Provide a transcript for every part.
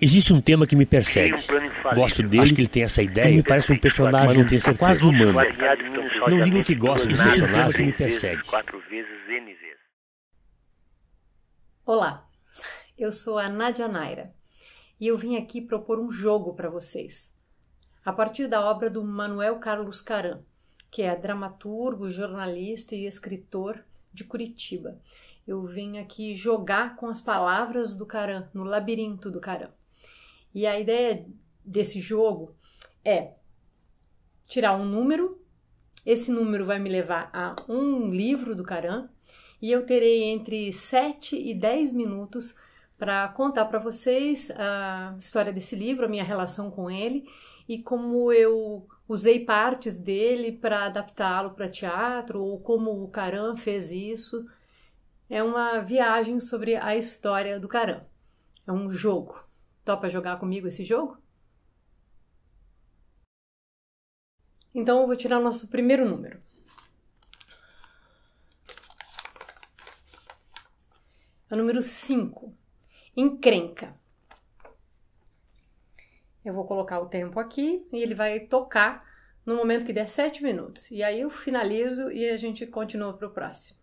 Existe um tema que me persegue. Gosto dele, acho que ele tem essa ideia, me parece um personagem quase humano. Não digo que gosto desse personagem que me persegue. Olá, eu sou a Nádia Naira e eu vim aqui propor um jogo para vocês, a partir da obra do Manuel Carlos Caram, que é dramaturgo, jornalista e escritor de Curitiba. Eu vim aqui jogar com as palavras do Caram, no labirinto do Caram. E a ideia desse jogo é tirar um número, esse número vai me levar a um livro do Caram, e eu terei entre 7 e 10 minutos para contar para vocês a história desse livro, a minha relação com ele e como eu usei partes dele para adaptá-lo para teatro ou como o Caram fez isso. É uma viagem sobre a história do Caram. É um jogo. Topa jogar comigo esse jogo? Então eu vou tirar o nosso primeiro número. É o número 5. Encrenca. Eu vou colocar o tempo aqui e ele vai tocar no momento que der 7 minutos. E aí eu finalizo e a gente continua para o próximo.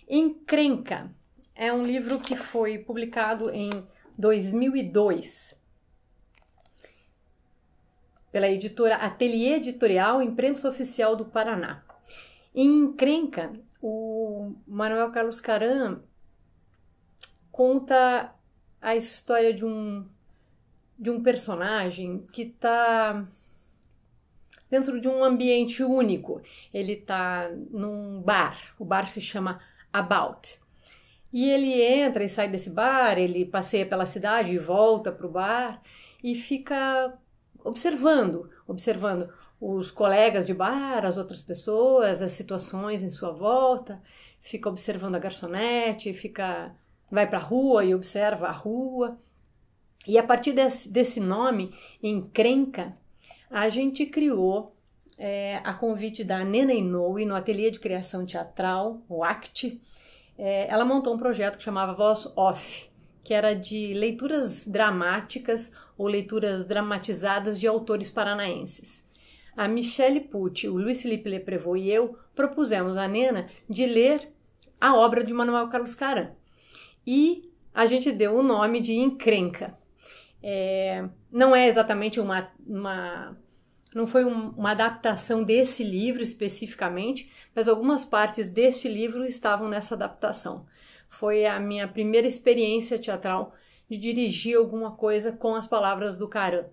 Encrenca é um livro que foi publicado em 2002 pela editora Ateliê Editorial, imprensa oficial do Paraná. Em Encrenca, o Manuel Carlos Caram conta a história de um personagem que está dentro de um ambiente único. Ele está num bar, o bar se chama About. E ele entra e sai desse bar, ele passeia pela cidade e volta para o bar e fica observando os colegas de bar, as outras pessoas, as situações em sua volta, fica observando a garçonete, vai para a rua e observa a rua. E a partir desse nome, Encrenca, a gente criou, a convite da Nena Inoue, no Ateliê de Criação Teatral, o ACT, ela montou um projeto que chamava Voz Off, que era de leituras dramáticas ou leituras dramatizadas de autores paranaenses. A Michele Pucci, o Luiz Felipe Leprevot e eu propusemos à Nena de ler a obra de Manuel Carlos Caram. E a gente deu o nome de Encrenca. Não é exatamente não foi uma adaptação desse livro especificamente, mas algumas partes deste livro estavam nessa adaptação. Foi a minha primeira experiência teatral de dirigir alguma coisa com as palavras do Caram.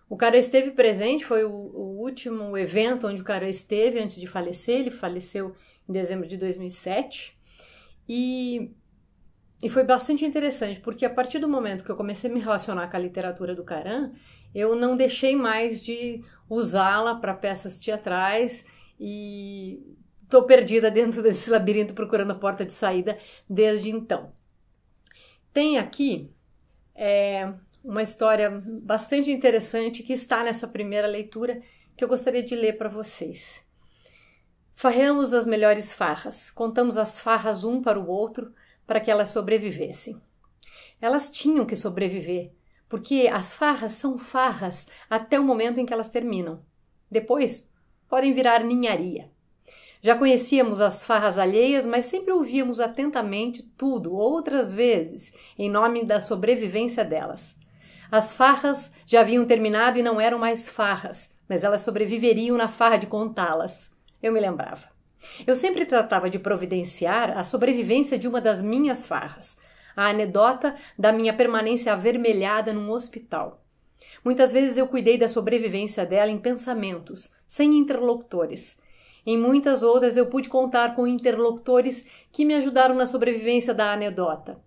O Caram esteve presente, foi o último evento onde o Caram esteve antes de falecer. Ele faleceu em dezembro de 2007 e foi bastante interessante, porque a partir do momento que eu comecei a me relacionar com a literatura do Caram, eu não deixei mais de usá-la para peças teatrais e estou perdida dentro desse labirinto procurando a porta de saída desde então. Tem aqui uma história bastante interessante que está nessa primeira leitura que eu gostaria de ler para vocês. Farreamos as melhores farras, contamos as farras um para o outro para que elas sobrevivessem. Elas tinham que sobreviver, porque as farras são farras até o momento em que elas terminam. Depois, podem virar ninharia. Já conhecíamos as farras alheias, mas sempre ouvíamos atentamente tudo, outras vezes, em nome da sobrevivência delas. As farras já haviam terminado e não eram mais farras, mas elas sobreviveriam na farra de contá-las. Eu me lembrava. Eu sempre tratava de providenciar a sobrevivência de uma das minhas farras, a anedota da minha permanência avermelhada num hospital. Muitas vezes eu cuidei da sobrevivência dela em pensamentos, sem interlocutores. Em muitas outras eu pude contar com interlocutores que me ajudaram na sobrevivência da anedota.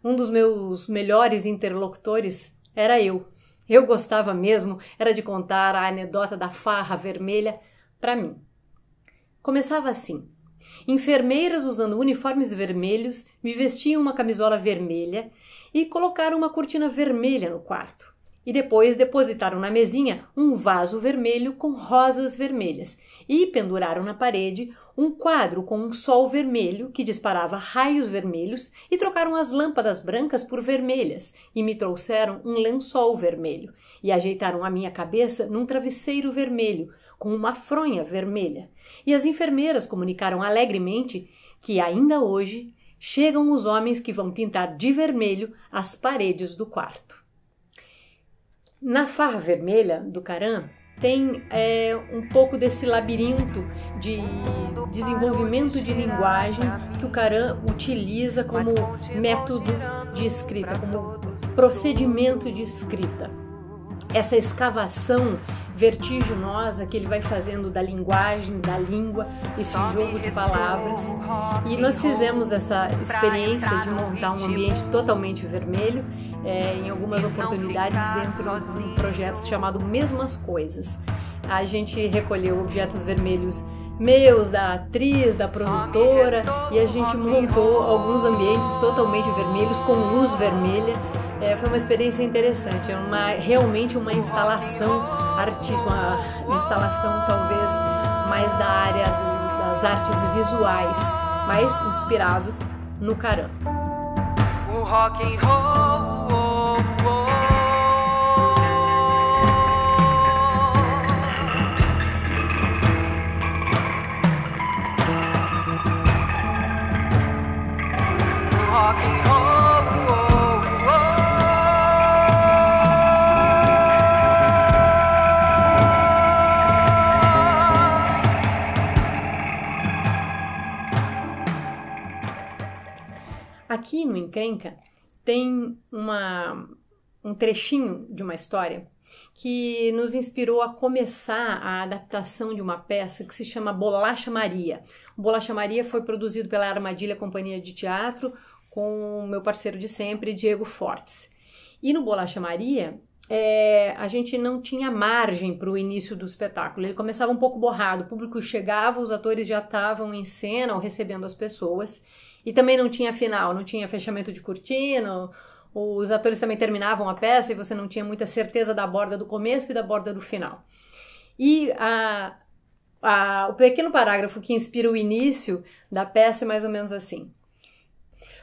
Um dos meus melhores interlocutores era eu. Eu gostava mesmo era de contar a anedota da farra vermelha para mim. Começava assim. Enfermeiras usando uniformes vermelhos me vestiam uma camisola vermelha e colocaram uma cortina vermelha no quarto. E depois depositaram na mesinha um vaso vermelho com rosas vermelhas e penduraram na parede um quadro com um sol vermelho que disparava raios vermelhos e trocaram as lâmpadas brancas por vermelhas e me trouxeram um lençol vermelho e ajeitaram a minha cabeça num travesseiro vermelho com uma fronha vermelha. E as enfermeiras comunicaram alegremente que ainda hoje chegam os homens que vão pintar de vermelho as paredes do quarto. Na farra vermelha do Caram tem um pouco desse labirinto de desenvolvimento de linguagem que o Caram utiliza como método de escrita, como procedimento de escrita. Essa escavação vertiginosa que ele vai fazendo da linguagem, da língua, esse jogo de palavras. E nós fizemos essa experiência de montar um ambiente totalmente vermelho em algumas oportunidades dentro de um projeto chamado Mesmas Coisas. A gente recolheu objetos vermelhos meus, da atriz, da produtora, e a gente montou alguns ambientes totalmente vermelhos, com luz vermelha. Foi uma experiência interessante, realmente uma instalação artística, uma instalação talvez mais da área das artes visuais, mais inspirados no Caram. O rock and roll, oh, oh. Aqui no Encrenca tem um trechinho de uma história que nos inspirou a começar a adaptação de uma peça que se chama Bolacha Maria. O Bolacha Maria foi produzido pela Armadilha Companhia de Teatro com o meu parceiro de sempre, Diego Fortes. E no Bolacha Maria, a gente não tinha margem para o início do espetáculo. Ele começava um pouco borrado, o público chegava, os atores já estavam em cena ou recebendo as pessoas. E também não tinha final, não tinha fechamento de cortina, os atores também terminavam a peça e você não tinha muita certeza da borda do começo e da borda do final. E o pequeno parágrafo que inspira o início da peça é mais ou menos assim.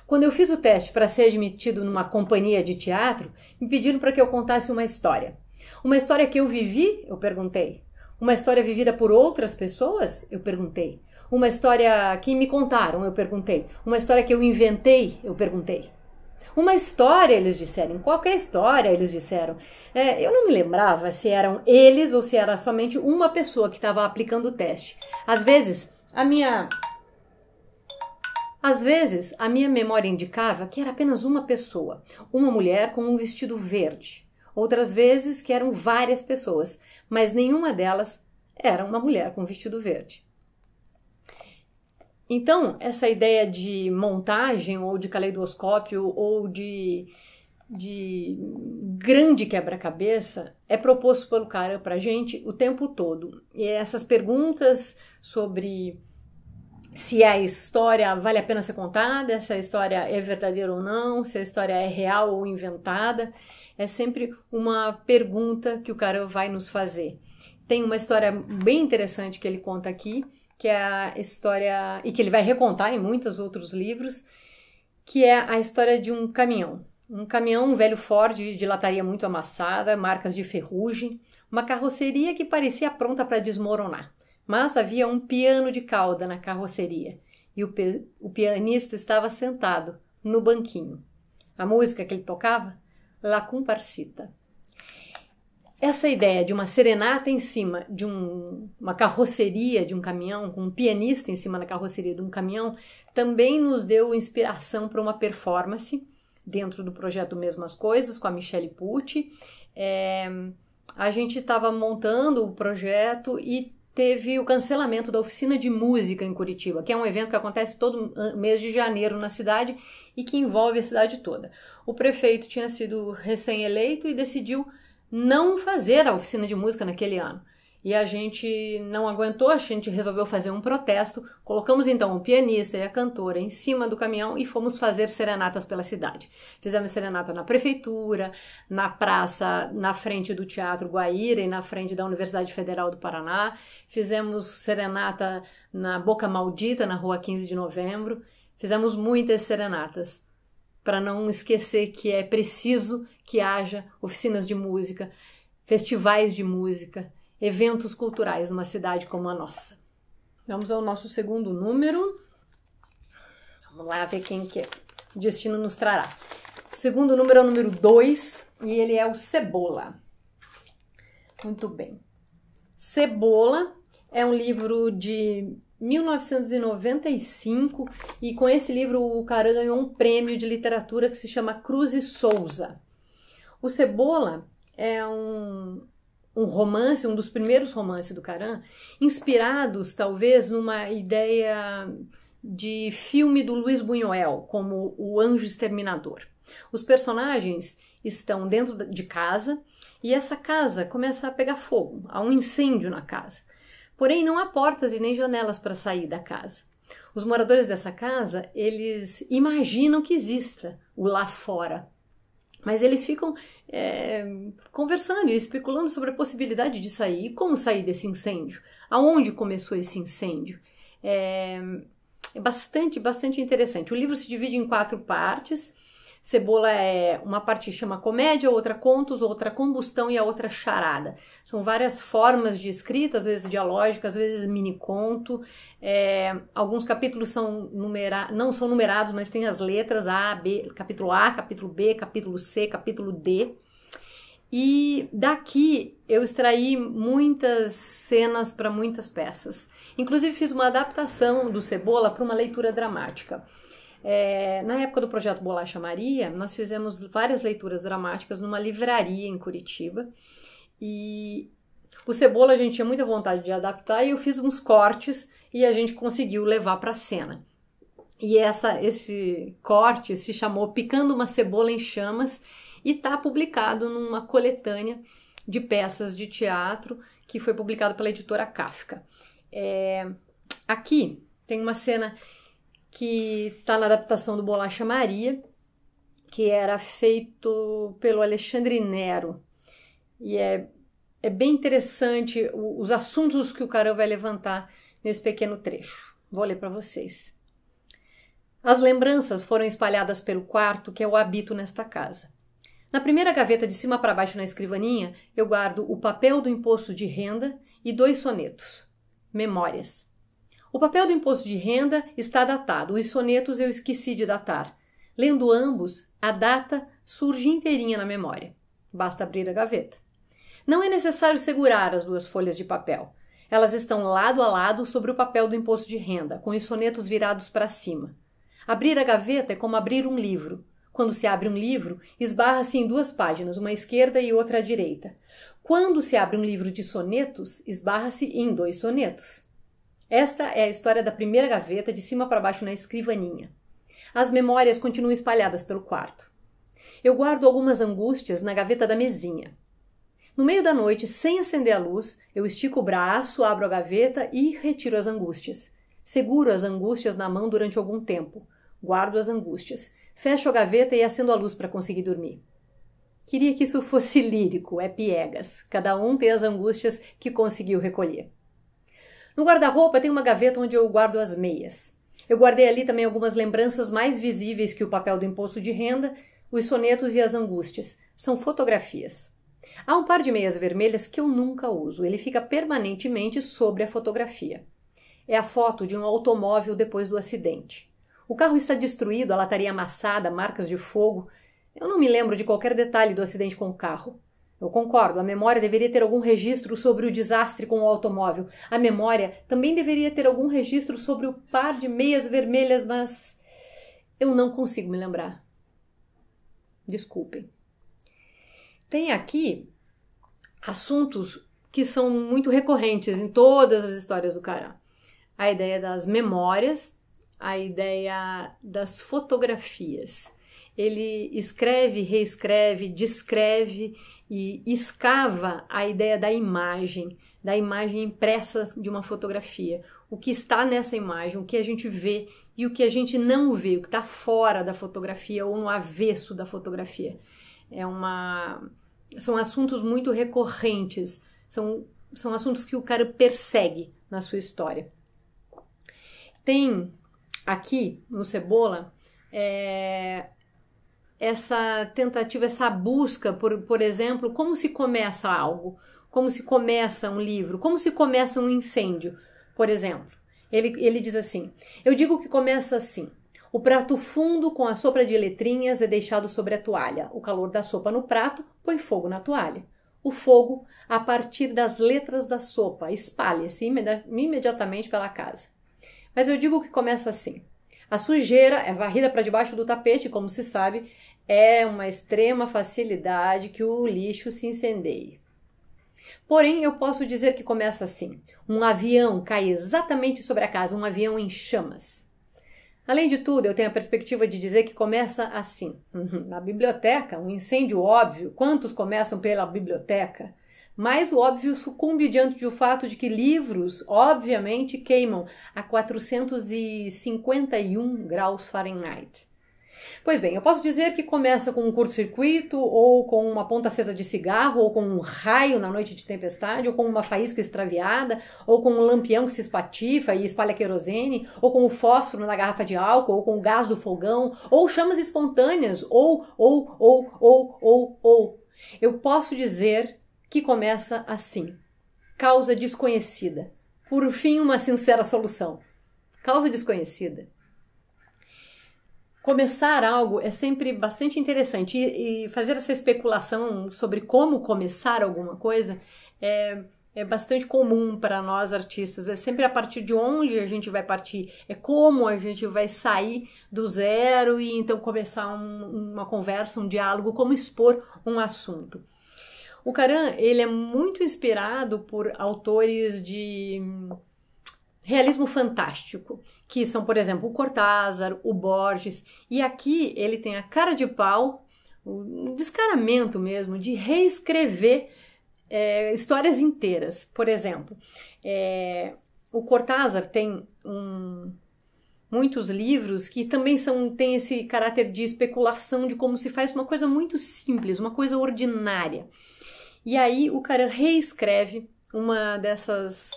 Quando eu fiz o teste para ser admitido numa companhia de teatro, me pediram para que eu contasse uma história. Uma história que eu vivi? Eu perguntei. Uma história vivida por outras pessoas? Eu perguntei. Uma história que me contaram? Eu perguntei. Uma história que eu inventei? Eu perguntei. Uma história, eles disseram. Qualquer história, eles disseram. Eu não me lembrava se eram eles ou se era somente uma pessoa que estava aplicando o teste. Às vezes, a minha memória indicava que era apenas uma pessoa, uma mulher com um vestido verde. Outras vezes que eram várias pessoas, mas nenhuma delas era uma mulher com um vestido verde. Então, essa ideia de montagem ou de caleidoscópio ou de grande quebra-cabeça é proposto pelo Caram para a gente o tempo todo. E essas perguntas sobre se a história vale a pena ser contada, se a história é verdadeira ou não, se a história é real ou inventada, é sempre uma pergunta que o Caram vai nos fazer. Tem uma história bem interessante que ele conta aqui, que é a história, e que ele vai recontar em muitos outros livros, que é a história de um caminhão. Um caminhão, um velho Ford de lataria muito amassada, marcas de ferrugem, uma carroceria que parecia pronta para desmoronar. Mas havia um piano de cauda na carroceria e o pianista estava sentado no banquinho. A música que ele tocava? La Comparsita. Essa ideia de uma serenata em cima de uma carroceria de um caminhão, com um pianista em cima da carroceria de um caminhão, também nos deu inspiração para uma performance dentro do projeto Mesmas Coisas, com a Michele Pucci. A gente estava montando o projeto e teve o cancelamento da oficina de música em Curitiba, que é um evento que acontece todo mês de janeiro na cidade e que envolve a cidade toda. O prefeito tinha sido recém-eleito e decidiu não fazer a oficina de música naquele ano. E a gente não aguentou, a gente resolveu fazer um protesto, colocamos então o pianista e a cantora em cima do caminhão e fomos fazer serenatas pela cidade. Fizemos serenata na prefeitura, na praça, na frente do Teatro Guaíra e na frente da Universidade Federal do Paraná. Fizemos serenata na Boca Maldita, na rua 15 de Novembro. Fizemos muitas serenatas, para não esquecer que é preciso que haja oficinas de música, festivais de música, eventos culturais numa cidade como a nossa. Vamos ao nosso segundo número. Vamos lá ver quem que o destino nos trará. O segundo número é o número 2 e ele é o Cebola. Muito bem. Cebola é um livro de 1995 e com esse livro o Caran ganhou um prêmio de literatura que se chama Cruz e Souza. O Cebola é um romance, um dos primeiros romances do Caran, inspirados talvez numa ideia de filme do Luiz Buñuel, como O Anjo Exterminador. Os personagens estão dentro de casa e essa casa começa a pegar fogo, há um incêndio na casa. Porém, não há portas e nem janelas para sair da casa. Os moradores dessa casa, eles imaginam que exista o lá fora, mas eles ficam conversando e especulando sobre a possibilidade de sair. E como sair desse incêndio? Aonde começou esse incêndio? É bastante interessante. O livro se divide em 4 partes. Cebola é uma parte chama comédia, outra contos, outra combustão e a outra charada. São várias formas de escrita, às vezes dialógica, às vezes mini-conto. Alguns capítulos não são numerados, mas tem as letras A, B, capítulo A, capítulo B, capítulo C, capítulo D. E daqui eu extraí muitas cenas para muitas peças. Inclusive fiz uma adaptação do Cebola para uma leitura dramática. Na época do projeto Bolacha Maria, nós fizemos várias leituras dramáticas numa livraria em Curitiba e o Cebola a gente tinha muita vontade de adaptar e eu fiz uns cortes e a gente conseguiu levar para a cena. E esse corte se chamou Picando uma Cebola em Chamas e está publicado numa coletânea de peças de teatro que foi publicado pela editora Kafka. Aqui tem uma cena que está na adaptação do Bolacha Maria, que era feito pelo Alexandre Nero. E é bem interessante os assuntos que o Caran vai levantar nesse pequeno trecho. Vou ler para vocês. As lembranças foram espalhadas pelo quarto que eu habito nesta casa. Na primeira gaveta de cima para baixo na escrivaninha, eu guardo o papel do imposto de renda e 2 sonetos. Memórias. O papel do imposto de renda está datado, os sonetos eu esqueci de datar. Lendo ambos, a data surge inteirinha na memória. Basta abrir a gaveta. Não é necessário segurar as 2 folhas de papel. Elas estão lado a lado sobre o papel do imposto de renda, com os sonetos virados para cima. Abrir a gaveta é como abrir um livro. Quando se abre um livro, esbarra-se em 2 páginas, uma à esquerda e outra à direita. Quando se abre um livro de sonetos, esbarra-se em 2 sonetos. Esta é a história da primeira gaveta de cima para baixo na escrivaninha. As memórias continuam espalhadas pelo quarto. Eu guardo algumas angústias na gaveta da mesinha. No meio da noite, sem acender a luz, eu estico o braço, abro a gaveta e retiro as angústias. Seguro as angústias na mão durante algum tempo. Guardo as angústias. Fecho a gaveta e acendo a luz para conseguir dormir. Queria que isso fosse lírico, é piegas. Cada um tem as angústias que conseguiu recolher. No guarda-roupa tem uma gaveta onde eu guardo as meias. Eu guardei ali também algumas lembranças mais visíveis que o papel do imposto de renda, os sonetos e as angústias. São fotografias. Há um par de meias vermelhas que eu nunca uso. Ele fica permanentemente sobre a fotografia. É a foto de um automóvel depois do acidente. O carro está destruído, a lataria amassada, marcas de fogo. Eu não me lembro de qualquer detalhe do acidente com o carro. Eu concordo, a memória deveria ter algum registro sobre o desastre com o automóvel. A memória também deveria ter algum registro sobre o par de meias vermelhas, mas eu não consigo me lembrar. Desculpem. Tem aqui assuntos que são muito recorrentes em todas as histórias do Caran. A ideia das memórias, a ideia das fotografias. ele escreve, reescreve, descreve e escava a ideia da imagem impressa de uma fotografia. O que está nessa imagem, o que a gente vê e o que a gente não vê, o que está fora da fotografia ou no avesso da fotografia. São assuntos muito recorrentes, são assuntos que o cara persegue na sua história. Tem aqui no Cebola essa tentativa, essa busca por exemplo, como se começa algo, como se começa um livro, como se começa um incêndio, por exemplo. Ele diz assim: eu digo que começa assim. O prato fundo com a sopa de letrinhas é deixado sobre a toalha. O calor da sopa no prato põe fogo na toalha. O fogo, a partir das letras da sopa, espalha-se imediatamente pela casa. Mas eu digo que começa assim. A sujeira é varrida para debaixo do tapete, como se sabe, é uma extrema facilidade que o lixo se incendeie. Porém, eu posso dizer que começa assim. Um avião cai exatamente sobre a casa, um avião em chamas. Além de tudo, eu tenho a perspectiva de dizer que começa assim. Na biblioteca, um incêndio óbvio. Quantos começam pela biblioteca? Mas o óbvio sucumbe diante do fato de que livros, obviamente, queimam a 451 graus Fahrenheit. Pois bem, eu posso dizer que começa com um curto-circuito, ou com uma ponta acesa de cigarro, ou com um raio na noite de tempestade, ou com uma faísca extraviada, ou com um lampião que se espatifa e espalha querosene, ou com o fósforo na garrafa de álcool, ou com o gás do fogão, ou chamas espontâneas, ou. Eu posso dizer que começa assim. Causa desconhecida. Por fim, uma sincera solução. Causa desconhecida. Começar algo é sempre bastante interessante e fazer essa especulação sobre como começar alguma coisa é bastante comum para nós artistas. É sempre a partir de onde a gente vai partir, é como a gente vai sair do zero e então começar uma conversa, um diálogo, como expor um assunto. O Caran, ele é muito inspirado por autores de realismo fantástico, que são, por exemplo, o Cortázar, o Borges, e aqui ele tem a cara de pau, o descaramento mesmo, de reescrever histórias inteiras. Por exemplo, o Cortázar tem muitos livros que também têm esse caráter de especulação de como se faz uma coisa muito simples, uma coisa ordinária. E aí o cara reescreve uma dessas...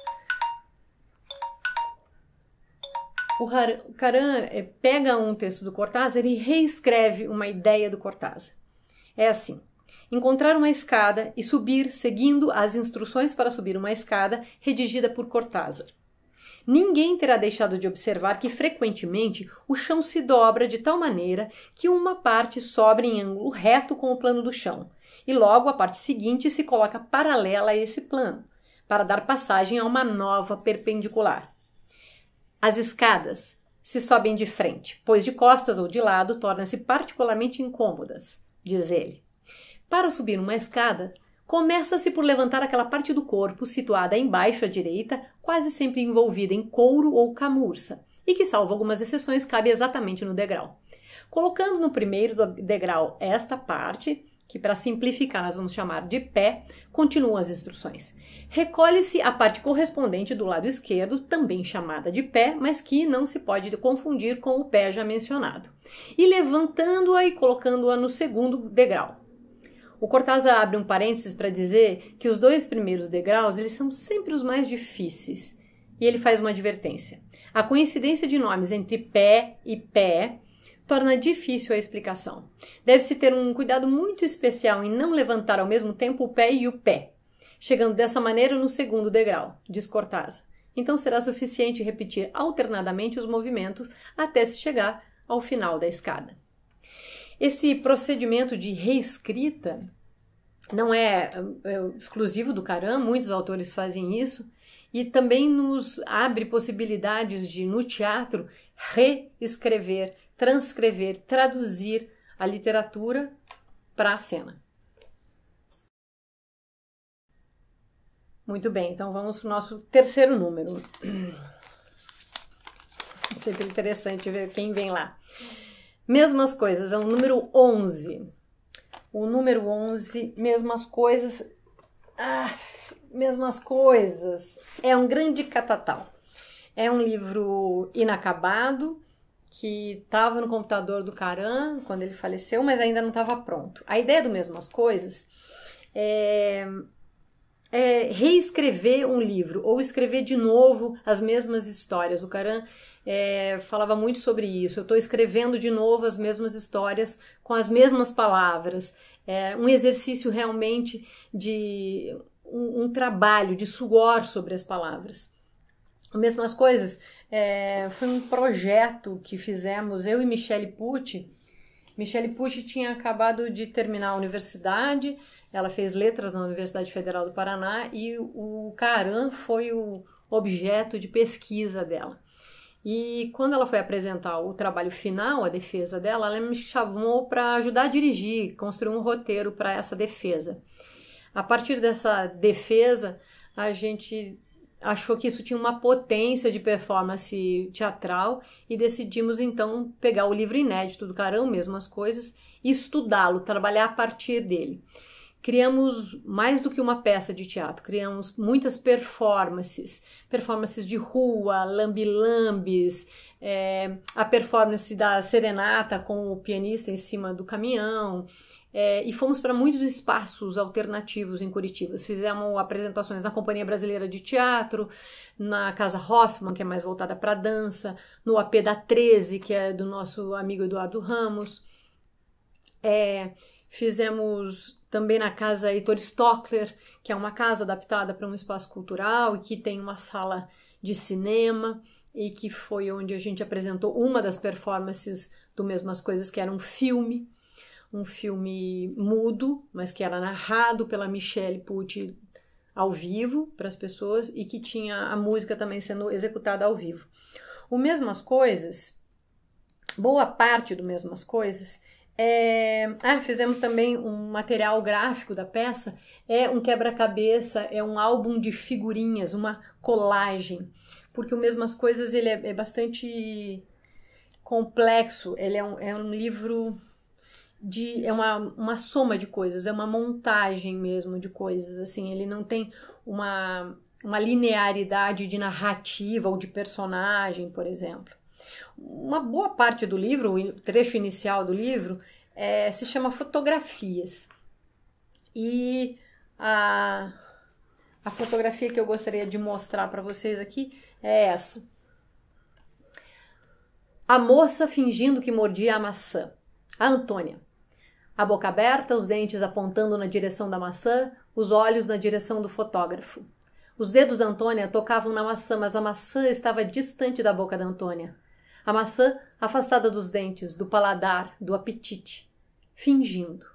O Caran pega um texto do Cortázar e reescreve uma ideia do Cortázar. É assim: encontrar uma escada e subir seguindo as instruções para subir uma escada redigida por Cortázar. Ninguém terá deixado de observar que frequentemente o chão se dobra de tal maneira que uma parte sobra em ângulo reto com o plano do chão e logo a parte seguinte se coloca paralela a esse plano, para dar passagem a uma nova perpendicular. As escadas se sobem de frente, pois de costas ou de lado tornam-se particularmente incômodas, diz ele. Para subir uma escada, começa-se por levantar aquela parte do corpo situada embaixo à direita, quase sempre envolvida em couro ou camurça, e que, salvo algumas exceções, cabe exatamente no degrau. Colocando no primeiro degrau esta parte, que para simplificar nós vamos chamar de pé, continuam as instruções. Recolhe-se a parte correspondente do lado esquerdo, também chamada de pé, mas que não se pode confundir com o pé já mencionado, e levantando-a e colocando-a no segundo degrau. O Cortázar abre um parênteses para dizer que os dois primeiros degraus eles são sempre os mais difíceis, e ele faz uma advertência. A coincidência de nomes entre pé e pé torna difícil a explicação. Deve-se ter um cuidado muito especial em não levantar ao mesmo tempo o pé e o pé, chegando dessa maneira no segundo degrau, diz Cortázar. Então será suficiente repetir alternadamente os movimentos até se chegar ao final da escada. Esse procedimento de reescrita não é exclusivo do Caran, muitos autores fazem isso, e também nos abre possibilidades de, no teatro, reescrever, transcrever, traduzir a literatura para a cena. Muito bem, então vamos para o nosso terceiro número. Sempre interessante ver quem vem lá. Mesmas coisas, é o número 11. O número 11, mesmas coisas. Mesmas coisas. É um grande catatal. É um livro inacabado, que estava no computador do Caram quando ele faleceu, mas ainda não estava pronto. A ideia do Mesmas Coisas é reescrever um livro ou escrever de novo as mesmas histórias. O Caram falava muito sobre isso. Eu estou escrevendo de novo as mesmas histórias com as mesmas palavras. É um exercício realmente de um trabalho de suor sobre as palavras. Mesmas coisas, foi um projeto que fizemos, eu e Michele Pucci. Michele Pucci tinha acabado de terminar a universidade, ela fez letras na Universidade Federal do Paraná e o Caram foi o objeto de pesquisa dela. E quando ela foi apresentar o trabalho final, a defesa dela, ela me chamou para ajudar a dirigir, construir um roteiro para essa defesa. A partir dessa defesa, a gente achou que isso tinha uma potência de performance teatral e decidimos então pegar o livro inédito do Caram, Mesmas Coisas, e estudá-lo, trabalhar a partir dele. Criamos mais do que uma peça de teatro, criamos muitas performances de rua, lambi-lambis, a performance da serenata com o pianista em cima do caminhão, e fomos para muitos espaços alternativos em Curitiba. Fizemos apresentações na Companhia Brasileira de Teatro, na Casa Hoffman, que é mais voltada para dança, no AP da 13, que é do nosso amigo Eduardo Ramos. Fizemos também na Casa Heitor Stockler, que é uma casa adaptada para um espaço cultural e que tem uma sala de cinema e que foi onde a gente apresentou uma das performances do Mesmas Coisas, que era um filme mudo, mas que era narrado pela Michele Pucci ao vivo para as pessoas e que tinha a música também sendo executada ao vivo. O Mesmas Coisas, boa parte do Mesmas Coisas, fizemos também um material gráfico da peça, um quebra-cabeça, é um álbum de figurinhas, uma colagem, porque o Mesmas Coisas ele é bastante complexo, ele é um livro é uma soma de coisas, é uma montagem mesmo de coisas, assim, ele não tem uma linearidade de narrativa ou de personagem, por exemplo. Uma boa parte do livro, o trecho inicial do livro, se chama Fotografias. E a fotografia que eu gostaria de mostrar para vocês aqui é essa. A moça fingindo que mordia a maçã. A Antônia. A boca aberta, os dentes apontando na direção da maçã, os olhos na direção do fotógrafo. Os dedos da Antônia tocavam na maçã, mas a maçã estava distante da boca da Antônia. A maçã afastada dos dentes, do paladar, do apetite. Fingindo.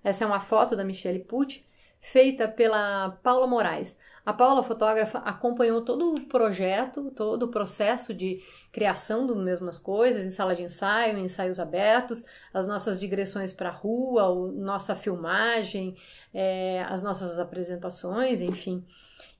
Essa é uma foto da Michele Pucci, feita pela Paula Moraes. A Paula, fotógrafa, acompanhou todo o projeto, todo o processo de criação do Mesmas Coisas, em sala de ensaio, em ensaios abertos, as nossas digressões para a rua, nossa filmagem, as nossas apresentações, enfim.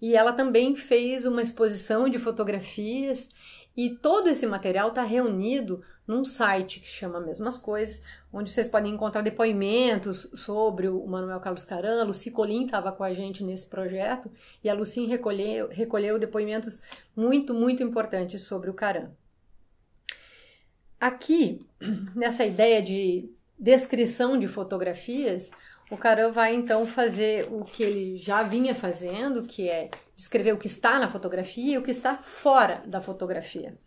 E ela também fez uma exposição de fotografias e todo esse material está reunido num site que se chama Mesmas Coisas, onde vocês podem encontrar depoimentos sobre o Manuel Carlos Caram. A Lucy Colim estava com a gente nesse projeto e a Lucy recolheu depoimentos muito, muito importantes sobre o Caram. Aqui, nessa ideia de descrição de fotografias, o Caram vai então fazer o que ele já vinha fazendo, que é descrever o que está na fotografia e o que está fora da fotografia.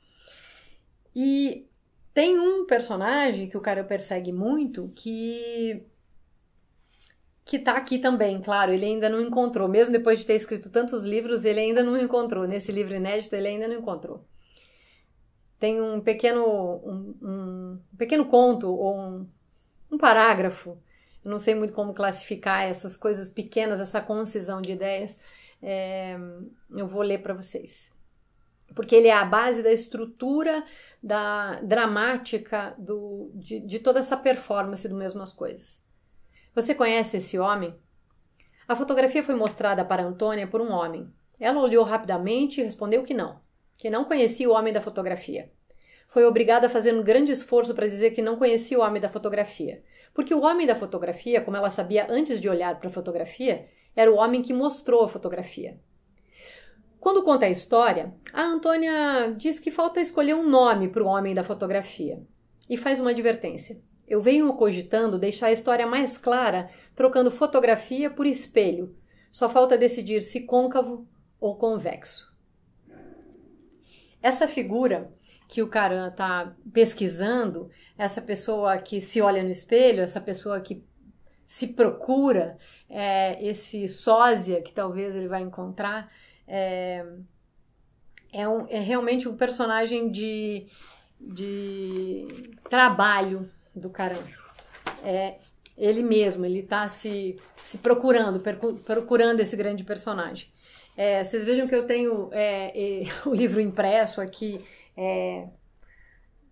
E tem um personagem que o Caram persegue muito que tá aqui também, claro, ele ainda não encontrou, mesmo depois de ter escrito tantos livros, ele ainda não encontrou, nesse livro inédito ele ainda não encontrou. Tem um pequeno conto ou um parágrafo, eu não sei muito como classificar essas coisas pequenas, essa concisão de ideias, eu vou ler para vocês. Porque ele é a base da estrutura da dramática de toda essa performance do Mesmas Coisas. Você conhece esse homem? A fotografia foi mostrada para Antônia por um homem. Ela olhou rapidamente e respondeu que não conhecia o homem da fotografia. foi obrigada a fazer um grande esforço para dizer que não conhecia o homem da fotografia. Porque o homem da fotografia, como ela sabia antes de olhar para a fotografia, era o homem que mostrou a fotografia. Quando conta a história, a Antônia diz que falta escolher um nome para o homem da fotografia e faz uma advertência. Eu venho cogitando deixar a história mais clara, trocando fotografia por espelho. Só falta decidir se côncavo ou convexo. Essa figura que o Caran está pesquisando, essa pessoa que se olha no espelho, essa pessoa que se procura, esse sósia que talvez ele vai encontrar, é realmente um personagem de trabalho do Caran. Ele mesmo, ele está se procurando esse grande personagem. Vocês vejam que eu tenho o livro impresso aqui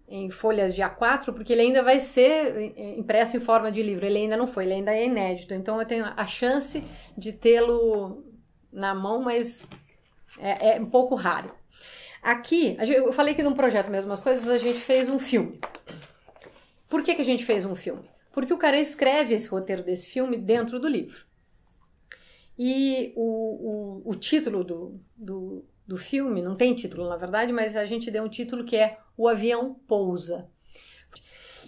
em folhas de A4, porque ele ainda vai ser impresso em forma de livro. Ele ainda não foi, ele ainda é inédito. Então eu tenho a chance de tê-lo na mão, mas é um pouco raro. Aqui, eu falei que num projeto mesmo as coisas, a gente fez um filme. Por que a gente fez um filme? Porque o Caran escreve esse roteiro desse filme dentro do livro. E o título do filme, não tem título na verdade, mas a gente deu um título que é O Avião Pousa.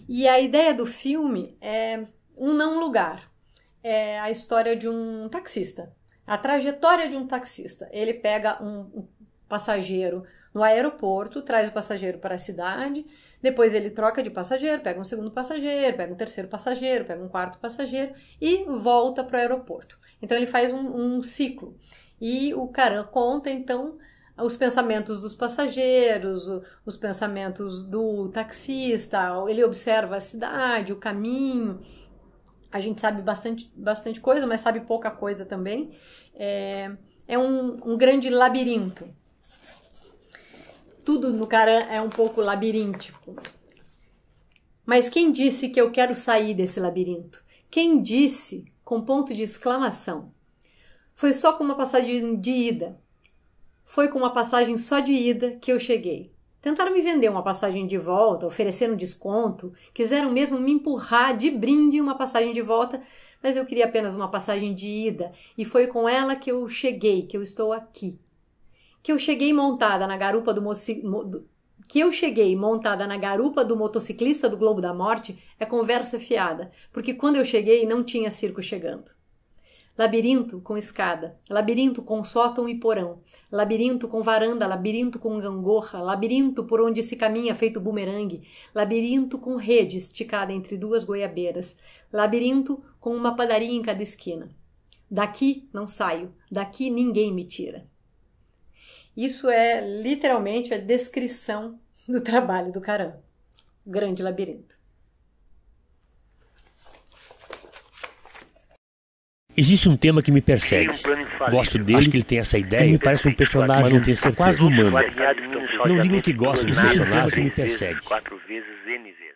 E a ideia do filme é um não lugar. É a história de um taxista. A trajetória de um taxista. Ele pega um passageiro no aeroporto, traz o passageiro para a cidade, depois ele troca de passageiro, pega um segundo passageiro, pega um terceiro passageiro, pega um quarto passageiro e volta para o aeroporto. Então ele faz um ciclo. E o Caran conta, então, os pensamentos dos passageiros, os pensamentos do taxista, ele observa a cidade, o caminho. A gente sabe bastante coisa, mas sabe pouca coisa também. É um grande labirinto. Tudo no Caran é um pouco labiríntico. Mas quem disse que eu quero sair desse labirinto? Quem disse com ponto de exclamação? Foi só com uma passagem de ida. Foi com uma passagem só de ida que eu cheguei. Tentaram me vender uma passagem de volta, ofereceram desconto, quiseram mesmo me empurrar de brinde uma passagem de volta, mas eu queria apenas uma passagem de ida, e foi com ela que eu cheguei, que eu estou aqui. Que eu cheguei montada na garupa do motociclista do Globo da Morte é conversa fiada, porque quando eu cheguei não tinha circo chegando. Labirinto com escada, labirinto com sótão e porão, labirinto com varanda, labirinto com gangorra, labirinto por onde se caminha feito bumerangue, labirinto com rede esticada entre duas goiabeiras, labirinto com uma padaria em cada esquina. Daqui não saio, daqui ninguém me tira. Isso é literalmente a descrição do trabalho do Caran, o grande labirinto. Existe um tema que me persegue. Gosto dele, acho que ele tem essa ideia, me parece um personagem quase humano. Não digo que gosto desse personagem, que me persegue. 4 vezes N vezes.